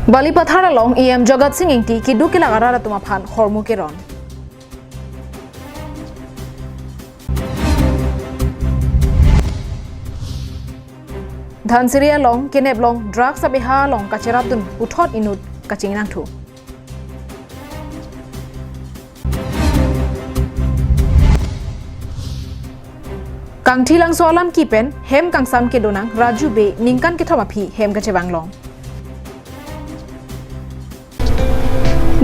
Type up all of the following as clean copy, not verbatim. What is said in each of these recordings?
Bali pathara long em Jagat Singh ingti kidu kila garara tuma phan hormu keron. Dhansiriya long kinep long drugs abeha long kacheratun uthot inut kachingnang thu. Kang thilang solam kipen hem kang sam ke donang raju be ningkan ke thoma phi hem ka chewang long.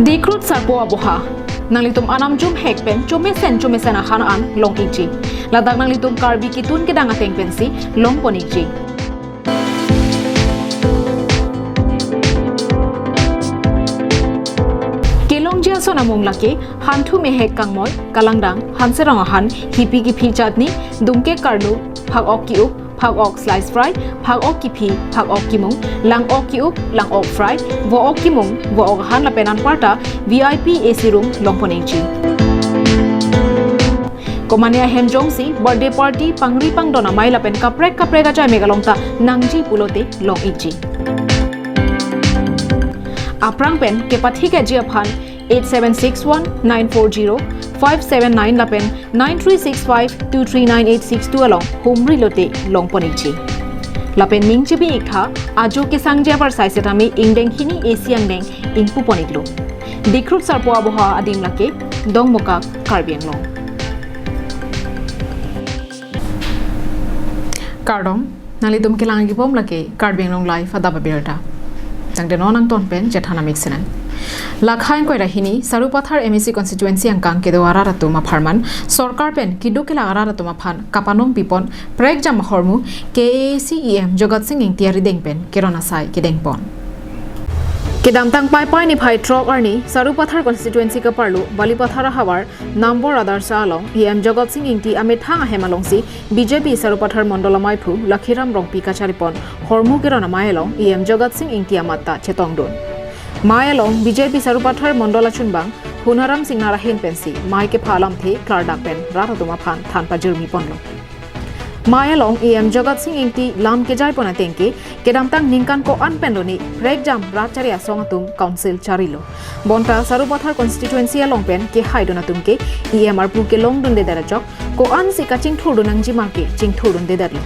Dikrut sarpo aboha nanglitum anam jum hekpen chume sen ahan an long iji ladak nanglitum karbi kitun ke danga teng pensi long poniji kelong jia sona monglake hantu me hek kangmoy kalangdang hanserang ahan hipi ki phi chatni dumke karlu phak ok ki up phak ok slice fry phak ok ki phi phak ok ki mung lang ok ki up lang ok fry vo ok ki mung vo ok han la penan parta VIP AC room longponeji komania hemjong si birthday party pangri pangdona mai la pen kaprek ga chai megalongta nangji pulote long ichi aprang pen ke pathi ke jia phan 8761940579 la pen 9365239862 along humri lote long ponichi la pen mingchi bi ikha ajo ke sangja par sai setami ingdeng hini asian deng ingpu poniklo dikrut sarpo aboha adim lake dongmoka karbiang long kardom nali tum kelang gi pom lake karbiang long life Adap Abirta tangde nonang ton pen jethana mixenan lakhain koi rahini sarupathar MEC constituency angkang ke dwara ratuma pharman sarkar pen kidu ke lagara ratuma phan kapanong pipon prek jam hormu KAL Jagat Singh ingtiari dengpen kerona sai ke dengpon kedam tang pai ni phai trok arni sarupathar constituency ka parlu balipathara hawar number adar salong Jagat Singh ingti amethang hemalongsi BJP sarupathar mondolamai phu lakhiram rongpi kacharipon hormu kerona mailong Jagat Singh ingti amatta chetongdon Mayalong BJP sarupathar mondola chunbang hunaram singnara hin pensi mai ke phalam the klardak pen raratuma phan than pajurmi ponlo Mayalong Jagat Singh ingti lam ke jai pona tengke kedamtang ningkan ko an penloni rek jam rachari asongatum council charilo bonta sarupathar constituency along pen ke haidona tumke EMR ke long dun de darajok ko an si kaching thudunang jimake ching thudun de darlo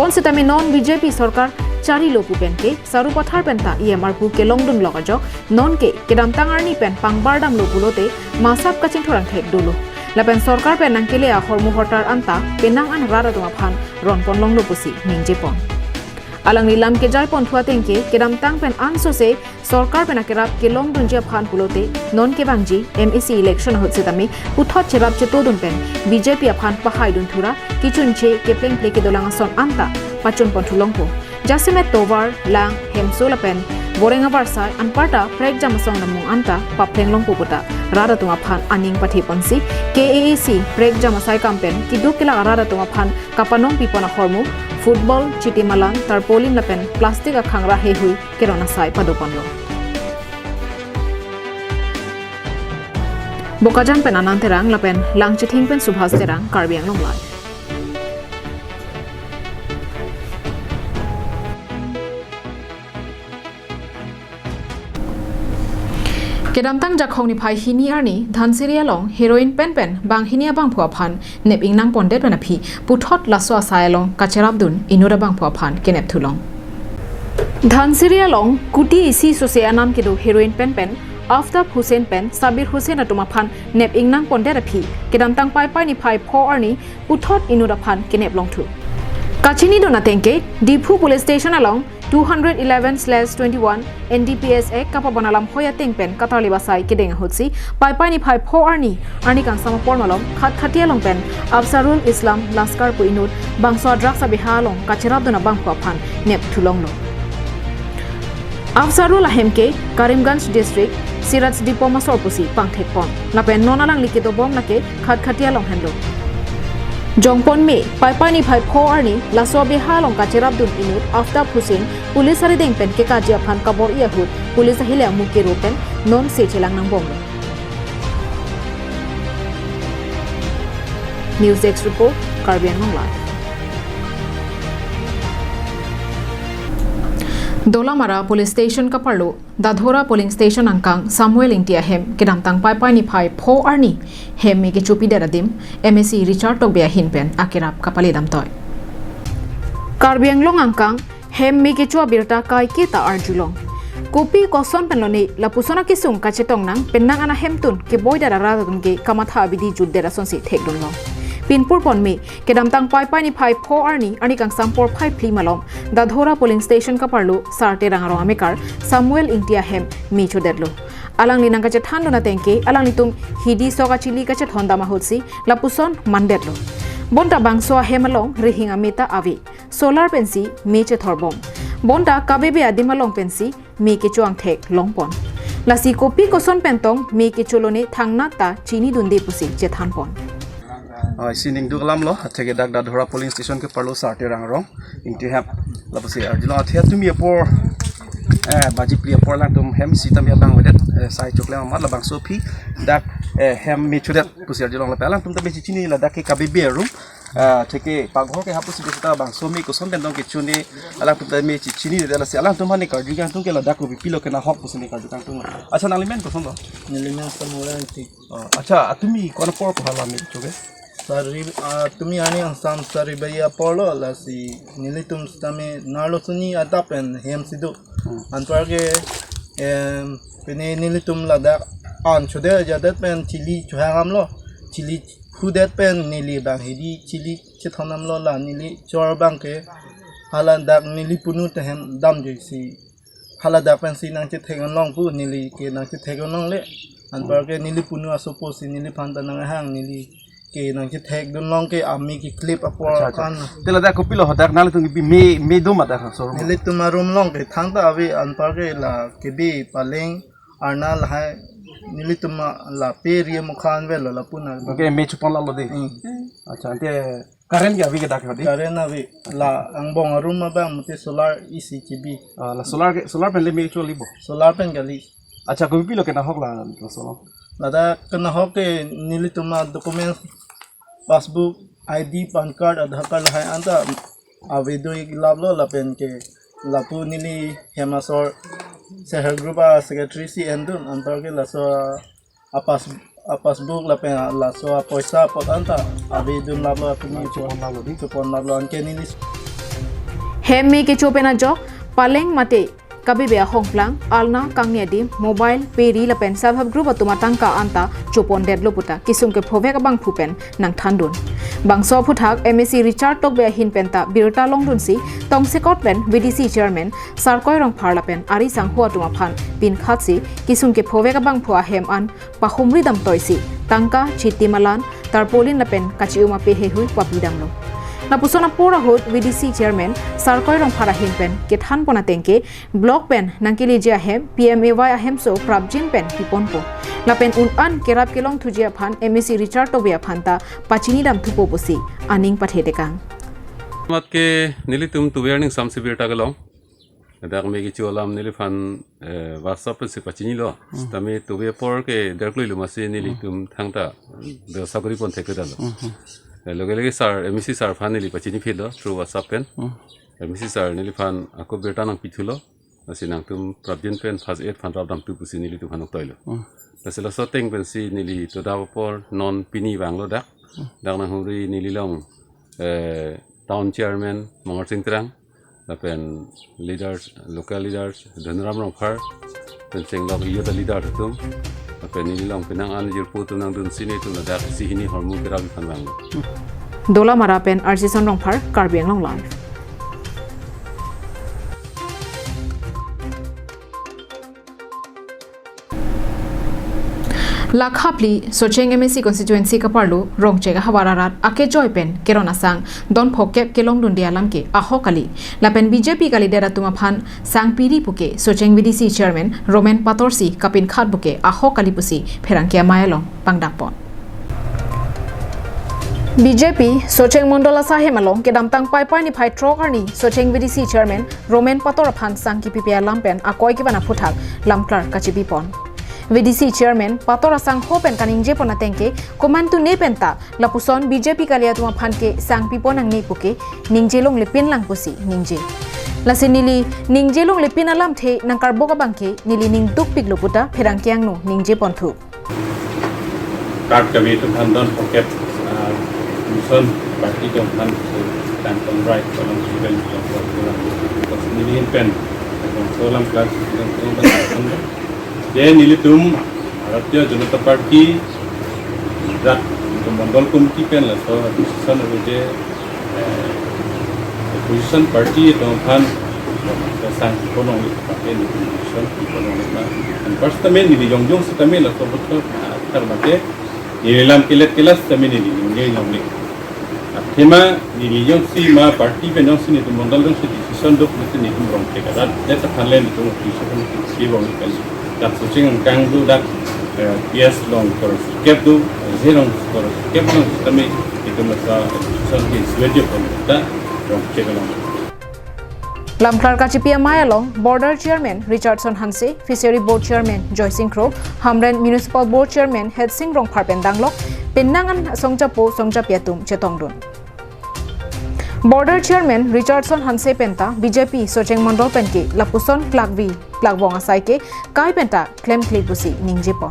bon setami non BJP sarkar chari lopu pen ke sarupathar penta EMR ke longdun logajok non ke kedamtang arni pen pangbardam lopulote masap kaching thorang thek dulu lapen sarkar pen nangkele a hormu hortar anta penang an rara tuma phan ronpon long lopusi ningjepon alang nilam ke jai pon thuateng ke kedamtang pen anso se sarkar pen akerap ke longdun je phan pulote non ke bangji MEC election hotsetami puthot cherap che todun pen BJP aphan pahaidun thura kichunche ke pleng pleke dolanga son anta pachun pon thulongpo Jasime Tovar lang hemsola pen borenga barsai anparta prek jamasong namung anta papleng long puputa rara tuma phan aning pathi ponsi KAC prek jamasai kampen kidu kila rara tuma phan kapanong pipona hormu football chitimalang tarpolin lapen plastic akhangra he hui kerona sai padoponlo bokajan pen ananterang lapen lang chithing pen subhas terang karbiang long lai kedamtang jakhong ni phai hini arni dhansiriya long heroin pen bang hinia bang phua phan nep ingnang pondet bana phi puthot laso asai long kacherabdun inura bang phua phan kenep thulong dhansiriya long kuti isi sose anam kedo heroin pen Aftab Hussein pen Sabir Hussein atuma phan nep ingnang pondet aphi kedamtang pai ni phai pho arni puthot inura phan kenep long thu kachini dona tengke Diphu police station along 211/21 NDPS Act kapa banalam hoya tengpen katarli basai kedeng hotsi pai ni phai pho arni kang sama pormalom khatia long pen Afsarul Islam Laskar pu inut bangso drugs abeha long kachirab dona bang ko phan nep thulong lo Afsarul ahemke Karimganj district Siraj Dipoma sorpusi pangthek pon lapen nonalang likito bom lake khatia long henlo Jongpon me pai ni phai pho arni laso beha long kachirab dun inut Aftab Hussein police ari deng pen ke kajia phan kabor yahut police hile amuke ropen non se chelang nang bom News Desk report Karbiang Live Dolamara Police Station Kaparlu, Dadhora Polling Station Angkang, Samuel Intia Hem, Kedamtang Pai Pai ni Pai Po Arni, Hem Miki Chupi Deradim, MSC Richard Togbea Hinpen, Akirap Kapalidam Toy. Karbiang Long Angkang, Hem Miki Chua Abirta Kai Kita Arjulong. Kopi koson penloni lapusona kisung kacetong nang penang ana hemtun ke boy dara radun ke kamatha abidi jud dera sonsi thekdun long. Pinpur ponmi kedamtang pai pai ni pai pho arni kang sampor pai pli malom Dadhora Polling Station kaparlu sarte rangaro amekar Samuel Intia Hem mi chodedlo. Alang linang kacet hando na tengke alang litum hidi soga chili kacet honda mahutsi lapuson mandedlo. Bonta bangso hemalong rihinga meta avi solar pensi meche thorbom. Bonta kabebe adimalong pensi mi ke chuang thek longpon. Lasi kopi koson pentong mi ke cholone thangna ta chini dundi pusi chethanpon. Sining dugalam lo theke dak Dadhora Polling Station ke parlo sarte rangrong inti hap lapusi arjilo athia tumi apor baji pli apor lang tum hem sitam ya bang wedet sai chokle mat la bang sopi dak hem mi chudet pusi arjilo la pelang tum ta bechi chini la dak ke kabebe room theke paghor ke hapusi beta bang somi koson pentong ke chuni alang tum ta me chini de la se alang tum hani karju kan tum ke la dak ko pilo ke na hok pusi ni karju kan tum acha nalimen koson lo nilimen samura ti acha atumi kona por ko hala mi choge sari tumi ani ansam sari baya polo lasi nilitum stame nalo suni adapen hem sidu antarge pene nilitum lada an chode jadat pen chili chuhangam lo chili hudet pen nili bang hidi chili chithonam lo la nili chor bang ke halan dak nili punu tehem dam jisi hala dak pen si nang chitheng long pu nili ke nang chitheng long le antarge nili punu asopo si nili phanta nang hang nili ke nang thek don long ke ami ki clip apor kan tela da ko pilo hadak nal tung bi me do ma da so nile tumarum long ke thang ta ave an par ke la ke bi paleng arna la hai nile tuma la pe ri mukhan ve la puna okay me chupon la lo de acha te karen ya vi ke dak hadi karen ave la ang bong room ma ba mute solar ec bi la solar pen le me chu libo solar pen gali acha ko pilo ke na hok la so la da kana hok ke nile tuma document passbook ID pan card Adhar card hai anta avedo ik lablo lapen ke lapu nili hemasor shehar group secretary si endun antar ke laso passbook lapen laso paisa pot anta avedo lablo apni chupon lablo anke nili Hemi ke chopena jo paleng mate kabi bea hongplang alna kangnya di mobile peri la pen sabhab group atuma tangka anta chopon deadlo puta kisum ke phove ka bang phupen nang thandun bang so phuthak MSC Richard tok bea hin penta birta longdun si tong sekot pen VDC chairman sarkoi rong pharla pen ari sang ho atuma phan pin khatsi kisum ke phove ka bang phua hem an pahumri dam toisi tangka chitimalan tarpolin la pen kachiuma pe he hui papidam lo Napusona pora hot VDC chairman sarkoi rong phara hinpen ke than pona tengke block pen nangkili jia hem PMAY ahem so prabjin pen hiponpo lapen unan kerap kelong thujia phan MSC Richard tobia phanta pachini dam thupo posi aning pathete kang mat ke nilitum tuberning samse birta galong dak me gi cholam nilifan whatsapp se pachini lo tame tobe por ke derkloi lo mase nilitum thangta de sagori pon theke dalo lege sar MSC sar fanili pachini philo through WhatsApp pen MSC sar nili fan ako berta nang pithulo asinang tum prabjin pen phase 8 fan rabdam tu pusi nili tu phanok toilo tasela so teng pen si nili to da por non pini banglo dak na huri nili long town chairman mongor sing trang pen leaders local leaders dhanram rong phar pen sing log yo the leader tum pen nili long penang an jir putu nang dun sini tu na dak si hini hormu kerabi fan banglo Dola mara pen arsisan rong phar karbiang long live Lakhapli Socheng MSC constituency kaparlu rongchega hawararat ake joy pen kerona sang don phokep kelong dun dialam ke ahokali lapen BJP kali dera tuma phan sang piri puke Socheng VDC chairman Roman Patorsi kapin khat buke ahokali pusi pherangkia mayalong pangdapon BJP Socheng Mondola Sahemalong ke damtang pai pai ni phai trokarni Socheng VDC chairman Roman Pator phan sang ki PPL lampen akoi ki bana phuthak lamklar kachibi pon VDC chairman patora sang hopen kaning je pona tengke komantu ne penta lapuson BJP kalia tuma phanke sang pipon ang ne puke ningjelong lepin lang pusi ningje lasenili ningjelong lepin alam the nang karboga bangke nili ning tuk pik loputa pherangkyang no ningje ponthu card kami tu handon pocket mission party tu han dan right dalam event nili pen dalam kelas dia nili tum Bharatiya Janata Party rat mandal committee pen la so decision je opposition party to han sang kono pakai decision kono na and first tamen ni jongjong sa tamen la so betul terbake ni lam kilat tamen ni ngai ngai Tema ni yung si ma party pen yung si ni mandal yung si decision dok ni kumrong ke kada data panlen itu decision ni si bang kan dat sucing kang du dat yes long for skep du zero for skep long kami itu masa decision ki swede pun da rong ke long Lamklar Kachipia Mayalong, Border Chairman Richardson Hanse, Fishery Board Chairman Joy Singkro, Hamren Municipal Board Chairman Head Singrong Parpen Danglok, Penangan Songjapo Songjapiatum Chetongdun. Border Chairman Richardson Hanse Penta, BJP Socheng Mondol Penke, Lapuson Klagvi, Klagwong Asaike, Kai Penta, Clem Klipusi, Ningjepon.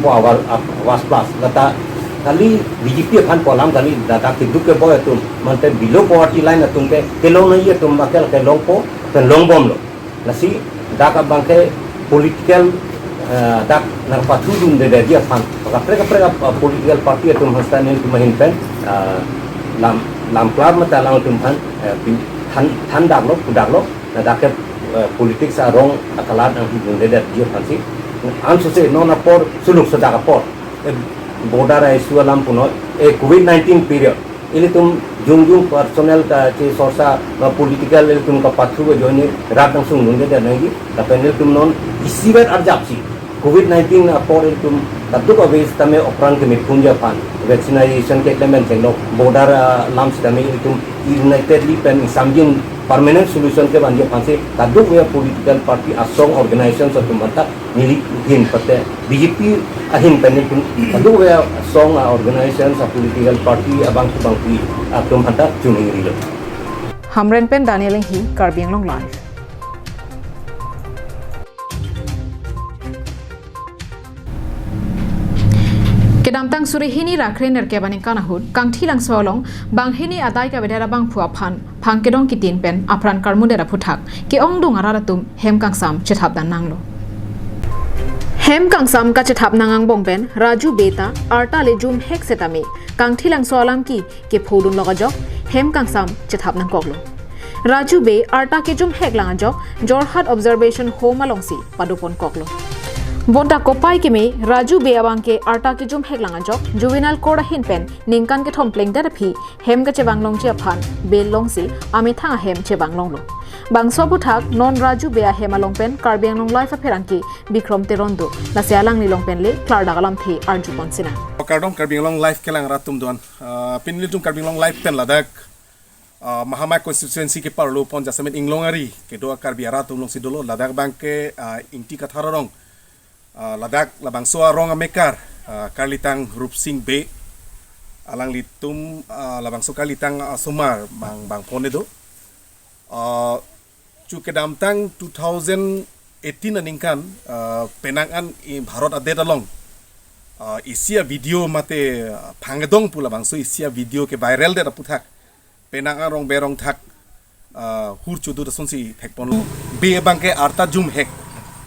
Was plus, Lata kali BJP kan polam kali data hidup ke boy tu mantan below poverty line tu ke kelong nahi tu makel kelong po dan long bom lo nasi data bangke political dak narpatu dum de dia fan kapre political party tu hastan ni tu mahin pen lam klar mata lang tu han dak lo dak politik sa rong akalat ang hidung de dia fan si an se non apor suluk sedaka por border isu alam puno COVID-19 period ini tum jung personal ka che sorsa political ini tum ka pathu go join rat nang sung nunge dan lagi tapi ini tum non isiber arjapsi COVID-19 apor ini tum tadu ka base tame opran ke mitpunja pan vaccination ke claimant lo border lams tame ini tum unitedly pen samjin permanent solution ke banjir panse tadu we political party asong organization satu mata milik hin pate BJP ahin pen tadu we asong organization sa political party abang atum hanta chuning rilo Hamren Pen Daniel Hi Karbiang Long Live. Kedamtang surihini rakren nerkebaning kanahut kang thilang solong banghini adai ka bedera bang phua phan phangkedong kitin pen apran karmudera phuthak ke ongdong araratum hem kangsam chethap dan nanglo hem kangsam ka chethap nangang bongpen Raju Beta arta le jum hek setami kang thilang solam ki ke phodun logajok hem kangsam chethap nang koklo Raju Be arta ke jum hek langajok Jorhat Observation Home alongsi padupon koklo Bonta kopai ke me Raju Be abang ke arta ke jum hek langajok juvenile koda hin pen ningkan ke thompleng da phi hem ga chebanglong che phan bel longsi ami thanga hem chebanglong lo bangso buthak non Raju Be a hem along pen Karbiang long life apheranki Bikrom Terondo la sealang ni long pen le klar dagalam the arju ponsina Kardong Karbiang long life kelang ratum don pinlitum Karbiang long life pen ladak Mahamai constituency ke parlo pon jasamet inglongari ke doa Karbiara tum long sidolo ladak bangke inti katharong ladak labang soa rong amekar Karlitang Rupsing Be alang litum labang so Karlitang Sumar bang ponedo cu kedamtang 2018 aningkan penangan i Bharat adet along isia video mate phangdong pula bang so isia video ke viral de raputhak penangan rong berong thak hur chudu da sonsi thekpon be bangke arta jum hek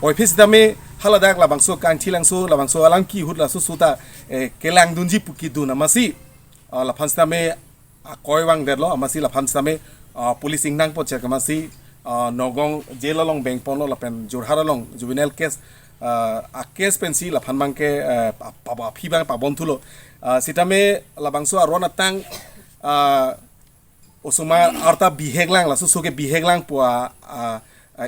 office dame haladak labang so kan thilang so labang so alang ki hut la so suta kelang dunji puki dun amasi la phanstame koiwang derlo amasi la phanstame police ingnang po check amasi nogong jelalong bank ponlo la pen jorharalong juvenile case a case pensi la phanmangke paba phibang pabontulo sitame labang so arona tang osuma arta biheglang la so ke biheglang po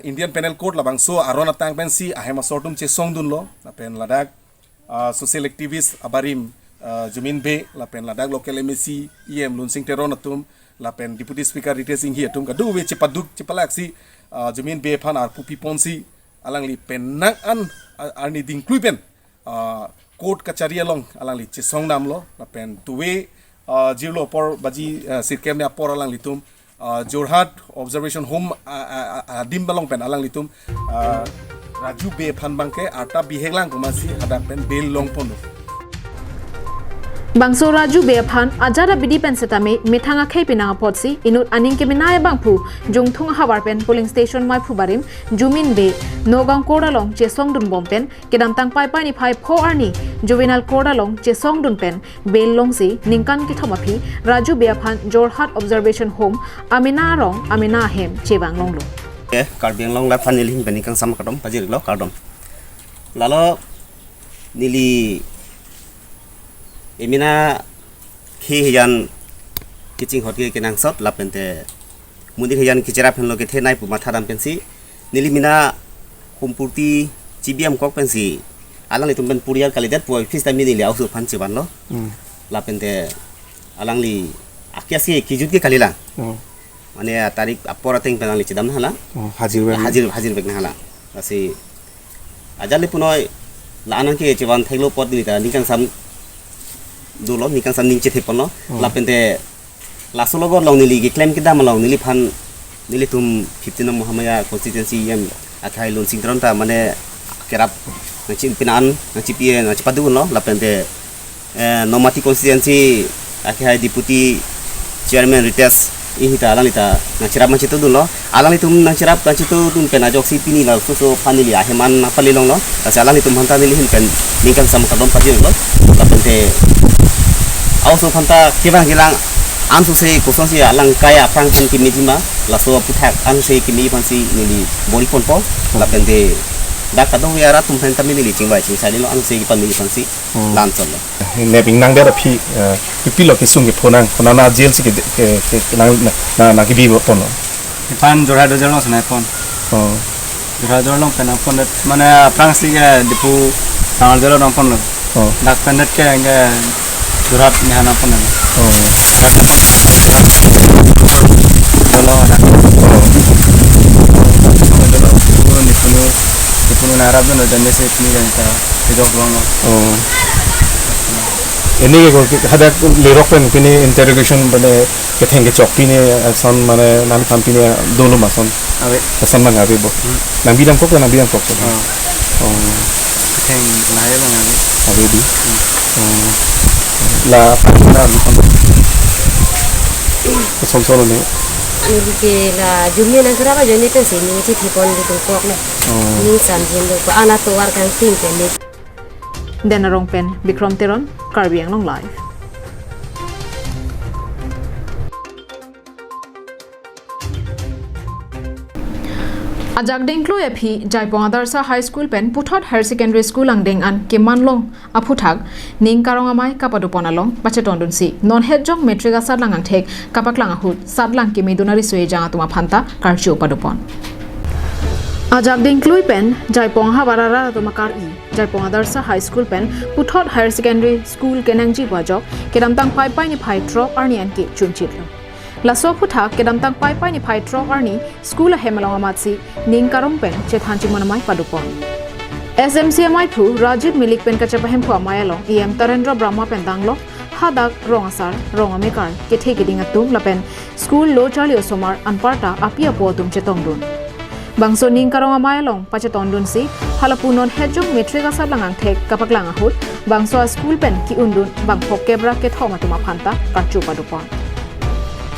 Indian Penal Code labang so arona tang pensi ahema sortum che songdun lo la pen ladak social activist abarim jumin be la pen ladak local MEC em lunsing teronatum la pen deputy speaker rite sing hi atum ka du we chipaduk chipalaksi jumin be phan ar pupi ponsi alang li pen nak an ani ding klui pen court kachari along alang li chisong nam lo la pen tuwe jirlo por baji sirkem ne por alang litum Jorhat observation home dim balong pen alang litum Raju be phan bangke arta biheglang kumasi ada pen bel long pondo Bangso Raju Beaphan Ajara Bidi Pensetame Methanga Khepina Potsi Inut Aning Keminaya Bangpu Jungthung Hawarpen Polling Station Mai Phubarim Jumin Be Nogang Kodalong Chesong Dun Bompen Kedamtang Pai Pai ni Phai Pho Arni Juvenile Kodalong Chesong Dun Pen Bel Longsi Ningkan Kithomapi Raju Beaphan Jorhat Observation Home Amina Rong Amina Hem Chewang Longlo Karbiang long la fan nilih benikang sama kadom pajir lo kardom lalo nili emina khi hiyan kiching hot ke kenang sot lapente mundir hiyan kichara phen lo ke the nai pu matha dam pensi nili mina kumpurti cibiam kok pensi alang li tumben purial kalidat pu office ta mini li ausu phan chiban lo lapente alang li akiasi kijut ke kalila mane tarik apora teng penang li chidam hala hajir bek hala asi ajali punoi la anang ke chiban thailo pot ni ta nikang sam dulu ni kan sanding cete pono lapente lasologo long nili gi claim kita malong nili phan nili tum 15 Muhammadiyah constituency yam athai lon singtron ta mane kerap ngacin pinan ngacipie ngacipadu no lapente nomati constituency akhai deputy chairman ritas ihita alalita ngacirap macitu dulu alang itu ngacirap macitu tum pena joksi pini la so panili aheman apalilong no asalang itu hanta nili hin pen ningkan sama kadom pajir lo lapente also phanta kibang gilang ansu se kosong si alang kaya prang pen kimi jima laso puthak ansu se kimi pansi nili boli ponpo lapente dak kadong yara tum pen tamini li chingbai ching sai lo ansu se ki panili pansi lan chol lo ne bing nang da phi pi lo ki sung ki phonang na jail si ke na ki bi pon lo pan jorha do jalo sana pon jorha jalo pen pon mane prang si ke dipu tangal jalo dong pon lo dak penet ke nge surat ni hana pun ada. Kalau ada. Kalau ni pun Arab tu ada nasi ni kan kita kejauh bango. Ini ada lerok pen kini interrogation pada keteng kecok pini son mana nan kampini dulu mason. Abe. Kesan mana abe bo. Nang bidang kok. Keteng lahir bang abe. Abe di. La pagina solo ni ke la jumnya na graba joni te sini ti thipon di kok na ni san jin do ana to war kan tin ke ni Denarong Pen Bikram Teron Karbiang Long Live Ajak dengklo epi Jaipong Adarsa High School pen Puthot Higher Secondary School ang deng an kemanlong aputhak ning karong amai kapaduponalong pachetondun si non hedjong metric asat lang ang thek kapaklang ahut sadlang kimi dunari sui jang atuma phanta karchu padupon Ajak dengklo pen Jaipong Habarara tumakar I Jaipong Adarsa High School pen Puthot Higher Secondary School kenangji wajok kedamtang pai pai ni phai trop arnian ki chunchitlo Laso puthak kedamtang pai pai ni phai trop arni school a hemalong amatsi ning karong pen chethanchi monamai padupon SMCMI thu Rajiv Milik pen kachapahem phwa mayalong EM Tarendra Brahma pen danglo hadak rongasar rongamekar kethe geding atum lapen school lo chali osomar anparta apia po tum chetongdun bangso ning karong mayalong pachetondun si halapunon hejong metric asar langang thek kapaklang ahut bangso school pen ki undun bang phokebra ke thoma tuma phanta karchu padupon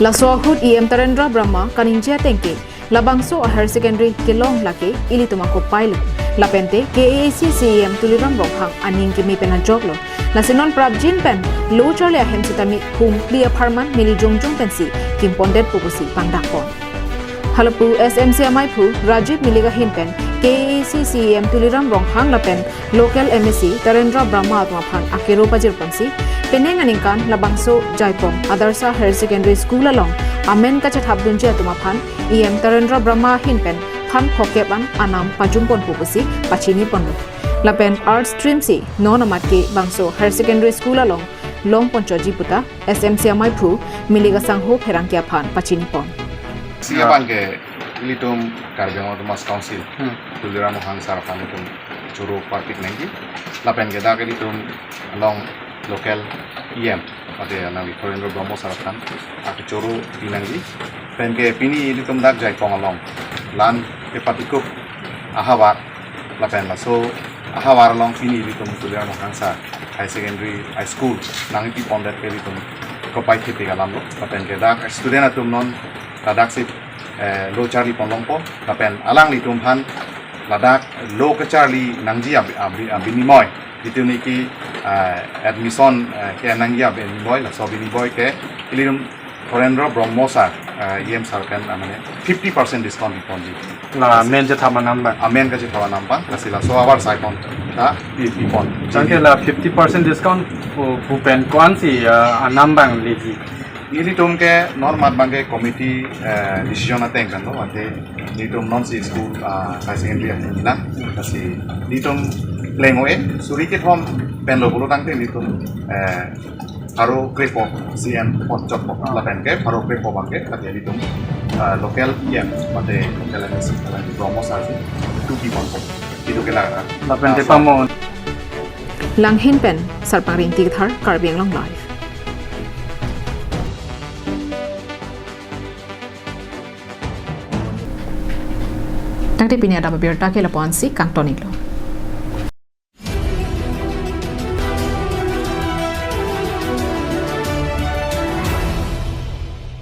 Laso ahut EM Tarendra Brahma kaninjia tengke labangso a higher secondary kelong lake ilituma ko pailu lapente KAC CEM tuliram rokhang aning kimi pena joglo lasinon prabjin pen lo chole ahem sitami hum clear pharman mili jongjong pensi kimpondet pugusi pangdakpon halapu SMCMI phu Rajiv Miliga hin pen KAC CEM tuliram rokhang lapen local MSc Tarendra Brahma atma phan akero pajir pansi peneng aningkan labangso Jaipong Adarsa Higher Secondary School along amen kache thabdunje atuma phan EM Tarendra Brahma hin pen phan khokeban anam pajumpon pugusi pachini ponlo lapen art stream si non amatke bangso Higher Secondary School along long ponchoji puta SMCMI phu miliga sangho pherangkya phan pachini pon siapan ke ilitum karbeng itu mas council tulira mo hang sarapan itu curu partik nengi lapen kita ke ilitum along local EM pada nang Victorian Bromo sarapan aku curu dinangi pen ke pini ilitum dak jai pong along lan ke patikup ahawar lapen la so ahawar along pini ilitum tulira mo hang sa high secondary high school nang iti pondet ke ilitum kopai kiti alam lo lapen ke dak student atum non ladak sip lo Charlie Ponlongpo kapen alang li tumhan ladak lo ke Charlie nangji abinimoy itu niki admission ke nangji abinimoy la so abinimoy ke ilum Korendra Brahmosa yem sarkan amane 50% discount di ponji la men je thama number amen ka je tawa nampa kasila so abar sai pon ta di pon jangke la 50% discount pu pen kwan si anambang leji ini tum ke normat bangke komiti decision ateng kan lo ate ini tum non si school high secondary ateng na kasi ini tum lengoe suri ke thom pen lo bulu tangte ini tum haro krepo CN pot chop la pen ke haro krepo bangke ate ini tum local yang ate local MSC kala di promo sarsi tu ki pon itu ke la pen te pamo Langhin pen sarpang ring tigthar karbeng long life. Tangte pinya Adap Abirta ke lapuan si kang tonilo.